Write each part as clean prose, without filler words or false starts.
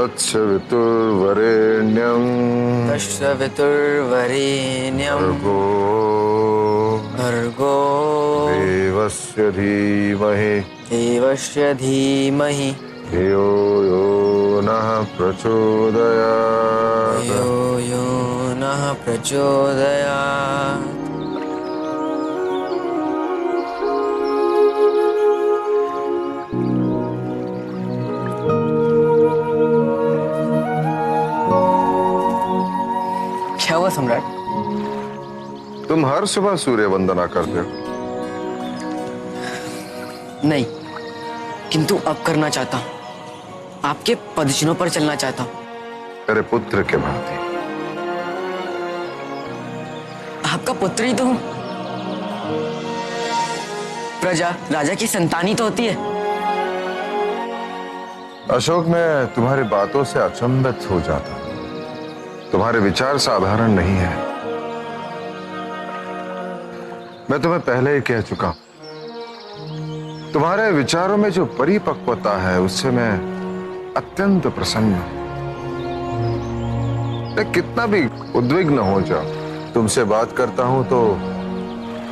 तत्सवितुर्वरेण्यं भर्गो देवस्य धीमहि धियो यो नः प्रचोदयात्। क्या हुआ सम्राट? तुम हर सुबह सूर्य वंदना करते हो? नहीं, किंतु अब करना चाहता हूँ। आपके पदचिन्हों पर चलना चाहता हूँ। तेरे पुत्र के भांति। आपका पुत्र ही तो हूँ। प्रजा राजा की संतान ही तो होती है। अशोक, मैं तुम्हारी बातों से अचंभित हो जाता हूं। तुम्हारे विचार साधारण नहीं है। मैं तुम्हें पहले ही कह चुका हूं, तुम्हारे विचारों में जो परिपक्वता है उससे मैं अत्यंत प्रसन्न हूं। मैं कितना भी उद्विग्न हो जाऊं, तुमसे बात करता हूं तो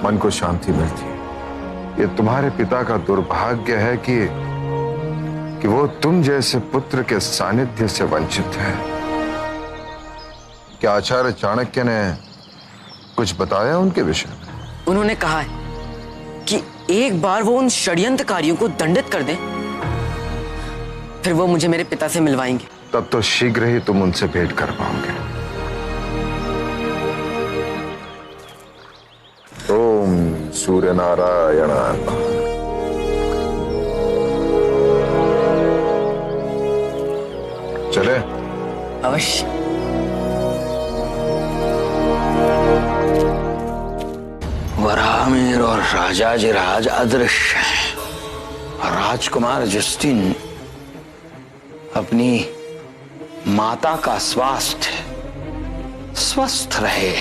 मन को शांति मिलती है। ये तुम्हारे पिता का दुर्भाग्य है कि वो तुम जैसे पुत्र के सानिध्य से वंचित है। क्या आचार्य चाणक्य ने कुछ बताया उनके विषय में? उन्होंने कहा है कि एक बार वो उन षड्यंत्रकारियों को दंडित कर दें, फिर वो मुझे मेरे पिता से मिलवाएंगे। तब तो शीघ्र ही तुम उनसे भेंट कर पाओगे। ओम सूर्य नारायण। चले? अवश्य। वराहमिहिर और राजाधिराज अदृश्य हैं। राजकुमार जस्टिन अपनी माता का स्वास्थ्य स्वस्थ रहे,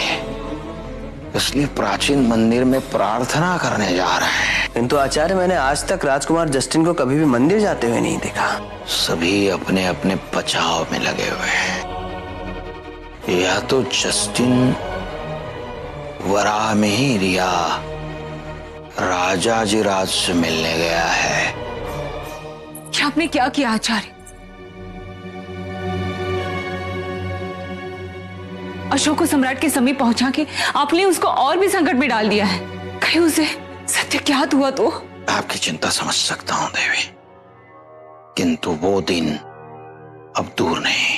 इसलिए प्राचीन मंदिर में प्रार्थना करने जा रहे हैं। किंतु आचार्य, मैंने आज तक राजकुमार जस्टिन को कभी भी मंदिर जाते हुए नहीं देखा। सभी अपने अपने बचाव में लगे हुए हैं। या तो जस्टिन वराहमिहिर या राजाधिराज से मिलने गया है। क्या आपने क्या किया आचार्य? अशोक को सम्राट के समीप पहुंचा के आपने उसको और भी संकट में डाल दिया है। कहीं उसे सत्य ज्ञात हुआ तो? आपकी चिंता समझ सकता हूं देवी, किंतु वो दिन अब दूर नहीं।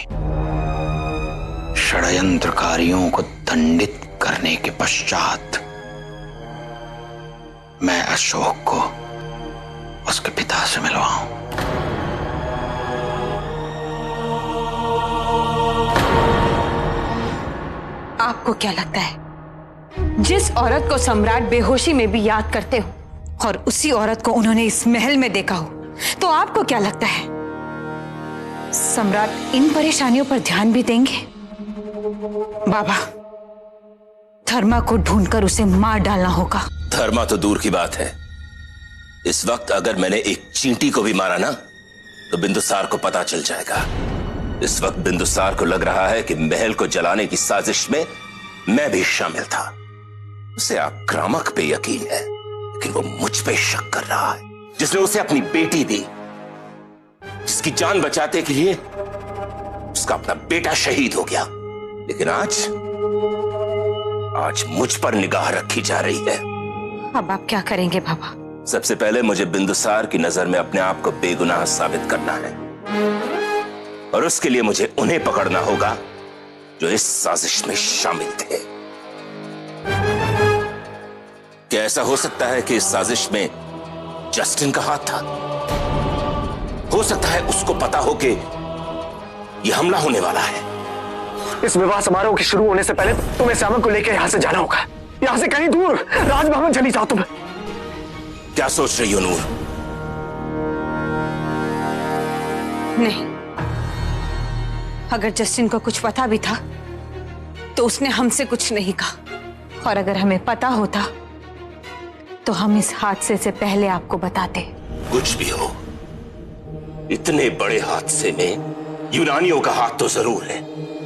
षड्यंत्रकारियों को दंडित करने के पश्चात मैं अशोक को उसके पिता से मिलवाऊं। आपको क्या लगता है, जिस औरत को सम्राट बेहोशी में भी याद करते हो और उसी औरत को उन्होंने इस महल में देखा हो, तो आपको क्या लगता है सम्राट इन परेशानियों पर ध्यान भी देंगे? बाबा, धर्मा को ढूंढकर उसे मार डालना होगा। धर्मा तो दूर की बात है। इस वक्त अगर मैंने एक चींटी को भी मारा ना, तो बिंदुसार को पता चल जाएगा। इस वक्त बिंदुसार को लग रहा है कि महल को जलाने की साजिश में मैं भी शामिल था। उसे आक्रामक पे यकीन है, लेकिन वो मुझ पे शक कर रहा है, जिसने उसे अपनी बेटी दी, जिसकी जान बचाने के लिए उसका अपना बेटा शहीद हो गया। लेकिन आज मुझ पर निगाह रखी जा रही है। अब आप क्या करेंगे बाबा? सबसे पहले मुझे बिंदुसार की नजर में अपने आप को बेगुनाह साबित करना है, और उसके लिए मुझे उन्हें पकड़ना होगा जो इस साजिश में शामिल थे। क्या ऐसा हो सकता है कि इस साजिश में जस्टिन का हाथ था? हो सकता है उसको पता हो कि यह हमला होने वाला है। इस विवाह समारोह के शुरू होने से पहले तुम्हें श्यामक को लेकर यहाँ से जाना होगा। यहाँ से कहीं दूर राजभवन चली जाओ तुम। क्या सोच रही हो नूर? नहीं, अगर जस्टिन को कुछ पता भी था तो उसने हमसे कुछ नहीं कहा, और अगर हमें पता होता तो हम इस हादसे से पहले आपको बताते। कुछ भी हो, इतने बड़े हादसे में यूनानियों का हाथ तो जरूर है।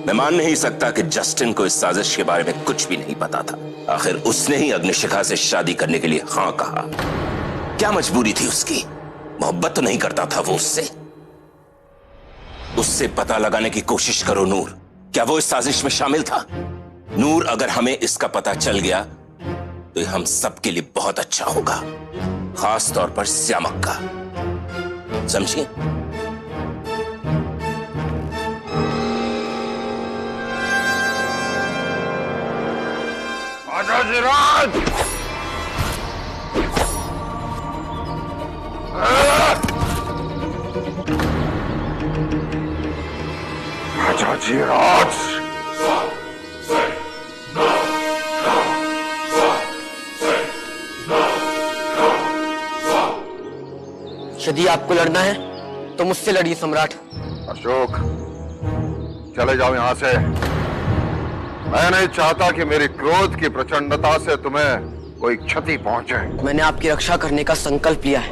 मैं मान नहीं सकता कि जस्टिन को इस साजिश के बारे में कुछ भी नहीं पता था। आखिर उसने ही अग्निशिखा से शादी करने के लिए हाँ कहा। क्या मजबूरी थी उसकी? मोहब्बत तो नहीं करता था वो उससे पता लगाने की कोशिश करो नूर, क्या वो इस साजिश में शामिल था? नूर, अगर हमें इसका पता चल गया तो हम सबके लिए बहुत अच्छा होगा, खास तौर पर श्यामक का। समझिए? राज राजाजी राज, यदि आपको लड़ना है तो मुझसे लड़िए सम्राट। अशोक, चले जाओ यहां से। मैं नहीं चाहता कि मेरी क्रोध की प्रचंडता से तुम्हें कोई क्षति पहुंचे। मैंने आपकी रक्षा करने का संकल्प लिया है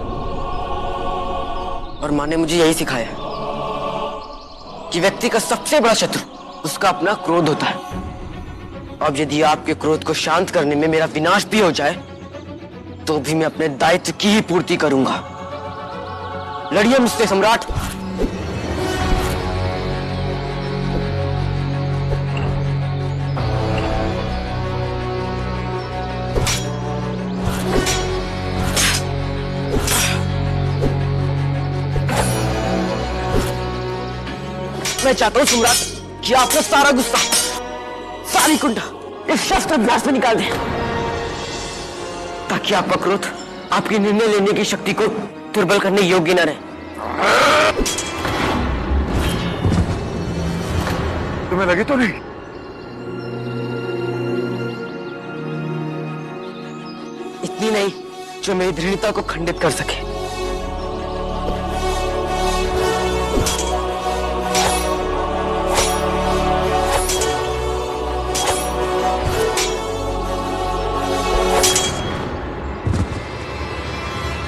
और माँ ने मुझे यही सिखाया है कि व्यक्ति का सबसे बड़ा शत्रु उसका अपना क्रोध होता है। अब यदि आपके क्रोध को शांत करने में मेरा विनाश भी हो जाए तो भी मैं अपने दायित्व की ही पूर्ति करूंगा। लड़िए मुझसे सम्राट। मैं चाहता हूं सम्राट कि आपका सारा गुस्सा, सारी कुंठा इस शस्त्र अभ्यास में निकाल दें, ताकि आपका क्रोध आपके निर्णय लेने की शक्ति को दुर्बल करने योग्य न रहे। तुम्हें लगी तो नहीं? इतनी नहीं जो मेरी दृढ़ता को खंडित कर सके।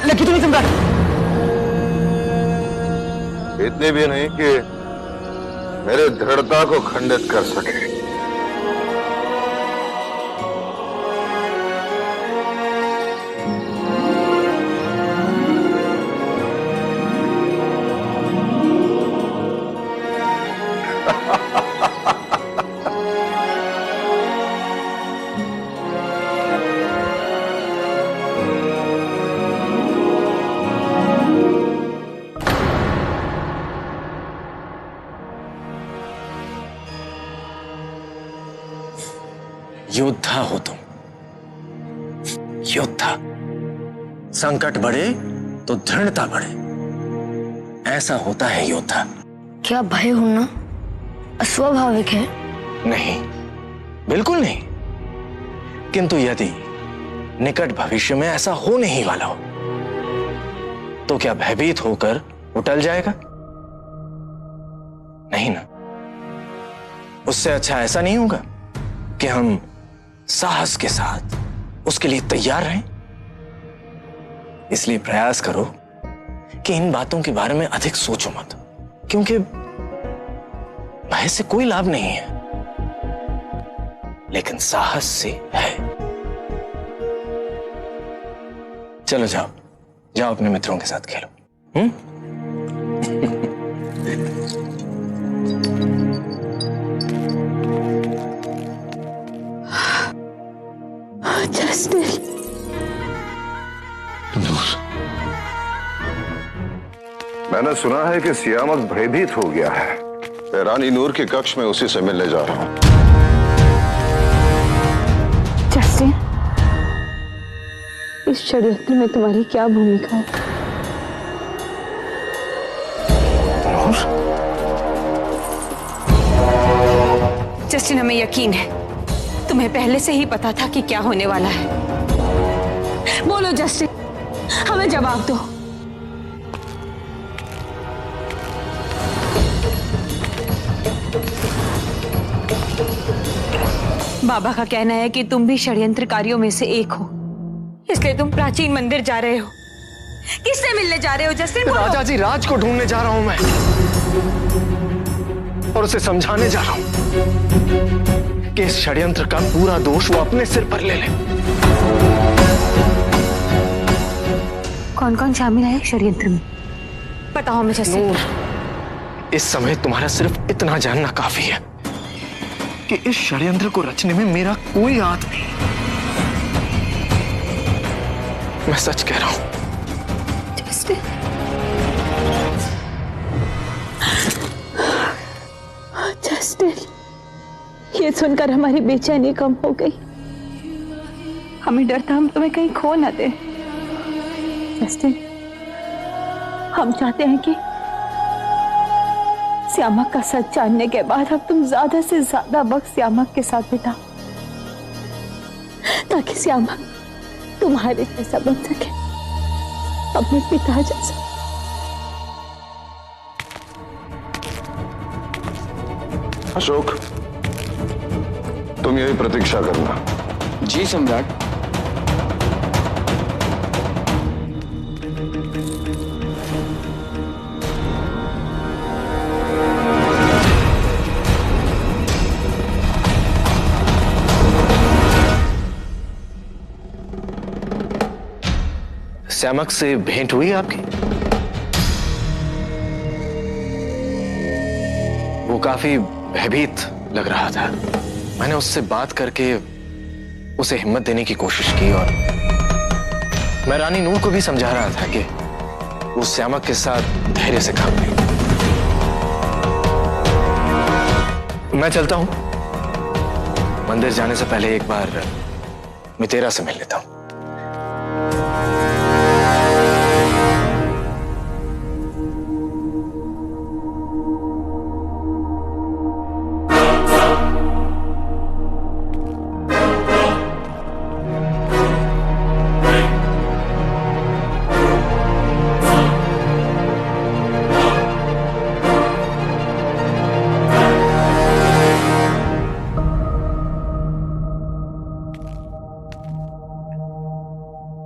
लगी तो नहीं सम्राट? इतनी भी नहीं कि मेरे दृढ़ता को खंडित कर सके। योद्धा हो तुम, योद्धा। संकट बढ़े तो दृढ़ता बढ़े, ऐसा होता है योद्धा। क्या भय होना अस्वाभाविक है? नहीं, बिल्कुल नहीं। किंतु यदि निकट भविष्य में ऐसा होने ही वाला हो तो क्या भयभीत होकर उटल जाएगा? नहीं ना। उससे अच्छा ऐसा नहीं होगा कि हम साहस के साथ उसके लिए तैयार रहें। इसलिए प्रयास करो कि इन बातों के बारे में अधिक सोचो मत, क्योंकि भय से कोई लाभ नहीं है, लेकिन साहस से है। चलो जाओ, जाओ अपने मित्रों के साथ खेलो। मैंने सुना है कि सियामक भयभीत हो गया है। मैं रानी नूर के कक्ष में उसी से मिलने जा रहा हूं। जस्टिन, इस षड्यंत्र में तुम्हारी क्या भूमिका है? जस्टिन, हमें यकीन है तुम्हें पहले से ही पता था कि क्या होने वाला है। बोलो जस्टिन, हमें जवाब दो। बाबा का कहना है कि तुम भी षड्यंत्रकारियों में से एक हो, इसलिए तुम प्राचीन मंदिर जा रहे हो। किससे मिलने जा रहे हो जस्टिन? राजा जी, राज को ढूंढने जा रहा हूं मैं। और उसे समझाने जा रहा हूं कि इस षड्यंत्र का पूरा दोष वो अपने सिर पर ले ले। कौन कौन शामिल है षड्यंत्र में, बताओ मुझे। नूर, इस समय तुम्हारा सिर्फ इतना जानना काफी है कि इस षड्यंत्र को रचने में मेरा कोई हाथ नहीं। मैं सच कह रहा हूं। जस्टिन, ये सुनकर हमारी बेचैनी कम हो गई। हमें डर था हम तुम्हें कहीं खो ना दे। जस्टिन, हम चाहते हैं कि श्यामक का सच जानने के बाद अब तुम ज्यादा से ज्यादा वक्त श्यामक के साथ बिताओ, ताकि श्यामक तुम्हारे जैसा बन सके, अपने पिता जैसा। अशोक, तुम यही प्रतीक्षा करना। जी सम्राट। श्यामक से भेंट हुई आपकी? वो काफी भयभीत लग रहा था। मैंने उससे बात करके उसे हिम्मत देने की कोशिश की और मैं रानी नूर को भी समझा रहा था कि वो श्यामक के साथ धैर्य से काम ले। मैं चलता हूं। मंदिर जाने से पहले एक बार मितेरा से मिल लेता हूं।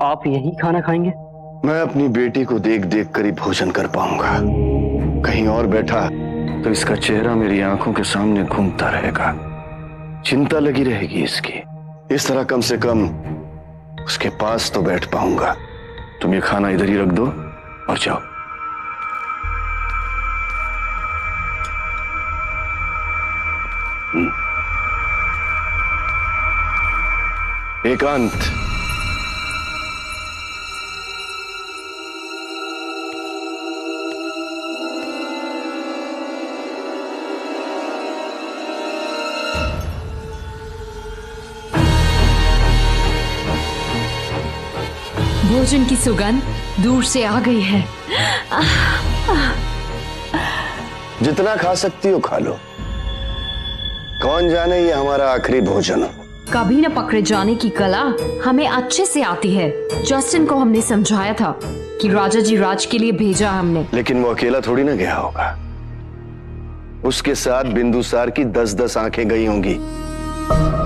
आप यही खाना खाएंगे? मैं अपनी बेटी को देख देख कर ही भोजन कर पाऊंगा। कहीं और बैठा तो इसका चेहरा मेरी आंखों के सामने घूमता रहेगा, चिंता लगी रहेगी इसकी। इस तरह कम से कम उसके पास तो बैठ पाऊंगा। तुम ये खाना इधर ही रख दो और जाओ। एकांत। भोजन की सुगंध दूर से आ गई है। जितना खा सकती हो खा लो। कौन जाने ये हमारा आखिरी भोजन हो। कभी न पकड़े जाने की कला हमें अच्छे से आती है। जस्टिन को हमने समझाया था कि राजा जी राज के लिए भेजा हमने। लेकिन वो अकेला थोड़ी ना गया होगा। उसके साथ बिंदुसार की 10-10 आंखें गई होंगी।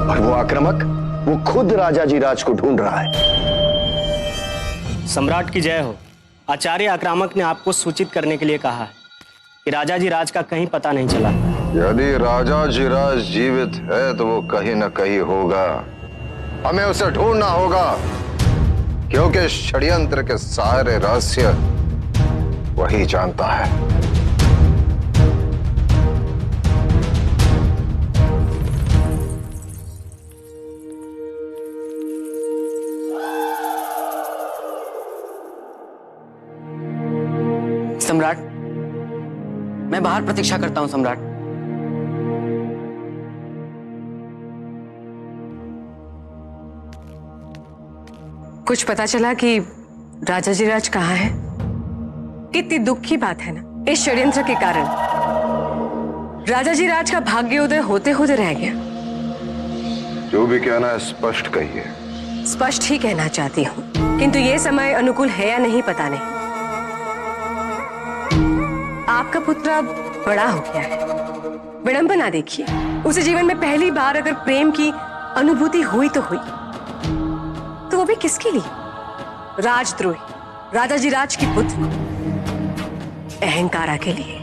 और वो आक्रामक, वो खुद राजा जी राज को ढूंढ रहा है। सम्राट की जय हो। आचार्य आक्रामक ने आपको सूचित करने के लिए कहा है कि राजा जी राज का कहीं पता नहीं चला। यदि राजा जी राज जीवित है तो वो कहीं ना कहीं होगा। हमें उसे ढूंढना होगा, क्योंकि षड्यंत्र के सारे रहस्य वही जानता है। सम्राट, मैं बाहर प्रतीक्षा करता हूं। सम्राट, कुछ पता चला कि राजा जी राज कहाँ है? कितनी दुख की बात है ना, इस षड्यंत्र के कारण राजा जी राज का भाग्योदय होते होते रह गया। जो भी कहना है स्पष्ट कहिए। स्पष्ट ही कहना चाहती हूँ, किंतु ये समय अनुकूल है या नहीं पता नहीं। आपका पुत्र अब बड़ा हो गया है। विडंबना देखिए, उसे जीवन में पहली बार अगर प्रेम की अनुभूति हुई तो हुई, तो वो भी किसके लिए? राजद्रोही राजा जी राज की पुत्र अहंकारा के लिए।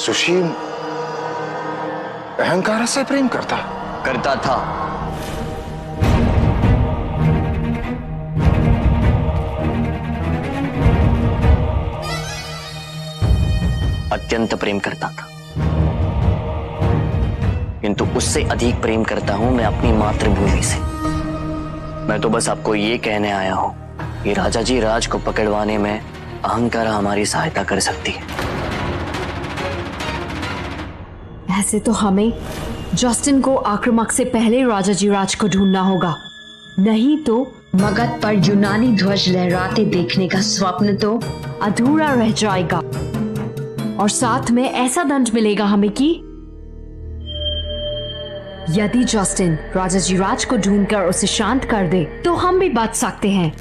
सुशील अहंकार से प्रेम करता था। अत्यंत प्रेम करता था, किंतु उससे अधिक प्रेम करता हूं मैं अपनी मातृभूमि से। मैं तो बस आपको ये कहने आया हूं कि राजा जी राज को पकड़वाने में अहंकार हमारी सहायता कर सकती है। ऐसे तो हमें जस्टिन को आक्रामक से पहले राजा जी राज को ढूंढना होगा, नहीं तो मगध पर यूनानी ध्वज लहराते देखने का स्वप्न तो अधूरा रह जाएगा। और साथ में ऐसा दंड मिलेगा हमें कि यदि जस्टिन राजा जी राज को ढूंढकर उसे शांत कर दे तो हम भी बच सकते हैं।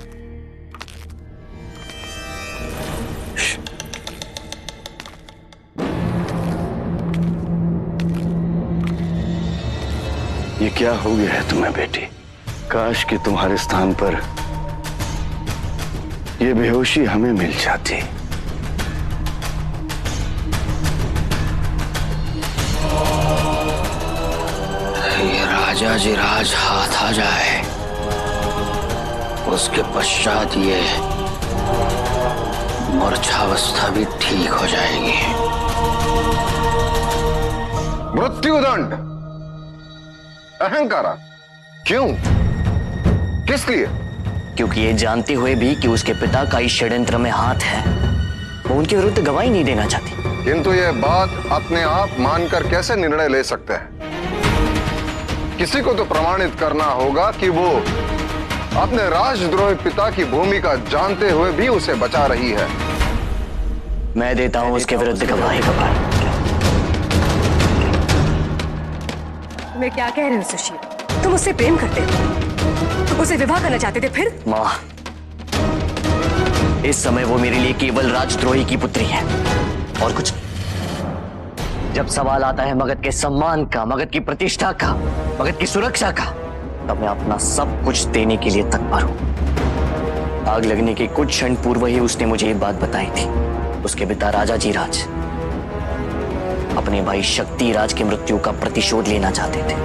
ये क्या हो गया है तुम्हें बेटी? काश कि तुम्हारे स्थान पर ये बेहोशी हमें मिल जाती। ये राजा जी राज हाथ आ जाए, उसके पश्चात ये मूर्छावस्था भी ठीक हो जाएगी। मृत्युदंड अहंकारा, क्यों? किस लिए? क्योंकि ये जानते हुए भी कि उसके पिता का इस षड्यंत्र में हाथ है, वो उनके विरुद्ध गवाही नहीं देना चाहती। किंतु यह बात अपने आप मानकर कैसे निर्णय ले सकते हैं? किसी को तो प्रमाणित करना होगा कि वो अपने राजद्रोही पिता की भूमिका जानते हुए भी उसे बचा रही है। मैं देता हूं उसके विरुद्ध गवाही। मैं क्या कह रहे हो सुशील? तुम उससे प्रेम करते हो, उसे विवाह करना चाहते थे, फिर? माँ, इस समय वो मेरे लिए केवल राजद्रोही की पुत्री है और कुछ। जब सवाल आता है मगध के सम्मान का, मगध की प्रतिष्ठा का, मगध की सुरक्षा का, तब मैं अपना सब कुछ देने के लिए तत्पर हूं। आग लगने के कुछ क्षण पूर्व ही उसने मुझे ये बात बताई थी। उसके पिता राजा जी राज अपने भाई शक्ति राज की मृत्यु का प्रतिशोध लेना चाहते थे।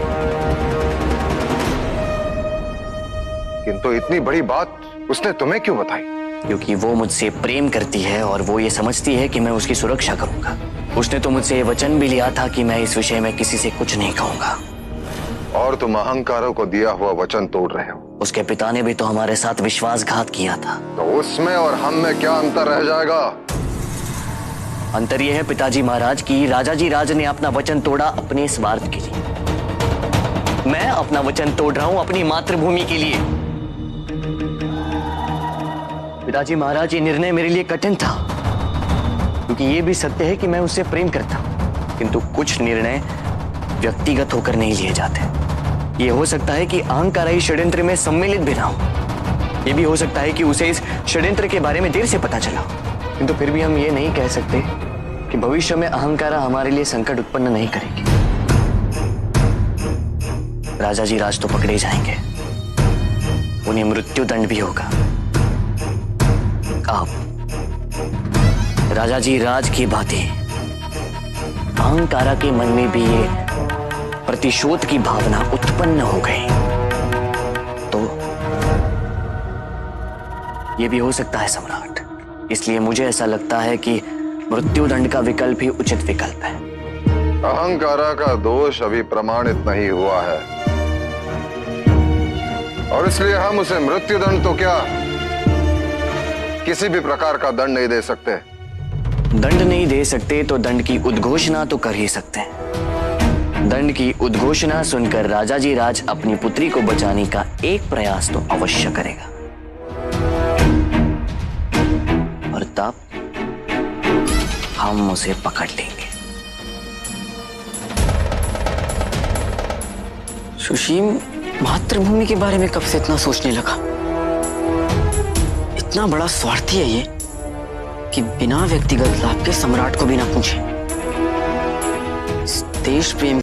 किंतु इतनी बड़ी बात उसने तुम्हें क्यों बताई? क्योंकि वो मुझसे प्रेम करती है और वो ये समझती है कि मैं उसकी सुरक्षा करूंगा। उसने तो मुझसे ये वचन भी लिया था कि मैं इस विषय में किसी से कुछ नहीं कहूंगा। और तुम अहंकारों को दिया हुआ वचन तोड़ रहे हो। उसके पिता ने भी तो हमारे साथ विश्वासघात किया था। तो उसमें और हम में क्या अंतर रह जाएगा? अंतर यह है पिताजी महाराज की राजा जी राज ने अपना वचन तोड़ा अपने स्वार्थ के लिए। मैं अपना वचन तोड़ रहा हूं अपनी मातृभूमि के लिए। पिताजी महाराज, ये निर्णय मेरे लिए कठिन था, क्योंकि ये भी सत्य है कि मैं उससे प्रेम करता हूं, किंतु कुछ निर्णय व्यक्तिगत होकर नहीं लिए जाते। ये हो सकता है कि अहंकार इस षड्यंत्र में सम्मिलित भी ना हो। ये भी हो सकता है कि उसे इस षड्यंत्र के बारे में देर से पता चला, किंतु फिर भी हम ये नहीं कह सकते कि भविष्य में अहंकार हमारे लिए संकट उत्पन्न नहीं करेगी। राजा जी राज तो पकड़े जाएंगे, उन्हें मृत्यु दंड भी होगा। अब राजा जी राज की बातें अहंकारा के मन में भी ये प्रतिशोध की भावना उत्पन्न हो गई, तो ये भी हो सकता है सम्राट। इसलिए मुझे ऐसा लगता है कि मृत्युदंड का विकल्प ही उचित विकल्प है। अहंकारा का दोष अभी प्रमाणित नहीं हुआ है और इसलिए हम उसे मृत्युदंड तो क्या किसी भी प्रकार का दंड नहीं दे सकते। दंड नहीं दे सकते तो दंड की उद्घोषणा तो कर ही सकते हैं। दंड की उद्घोषणा सुनकर राजा जी राज अपनी पुत्री को बचाने का एक प्रयास तो अवश्य करेगा, और तब हम उसे पकड़ लेंगे। सुशील मातृभूमि के बारे में कब से इतना सोचने लगा? इतना बड़ा स्वार्थी है ये कि बिना व्यक्तिगत लाभ के सम्राट को भी ना पूछे। इस देश प्रेम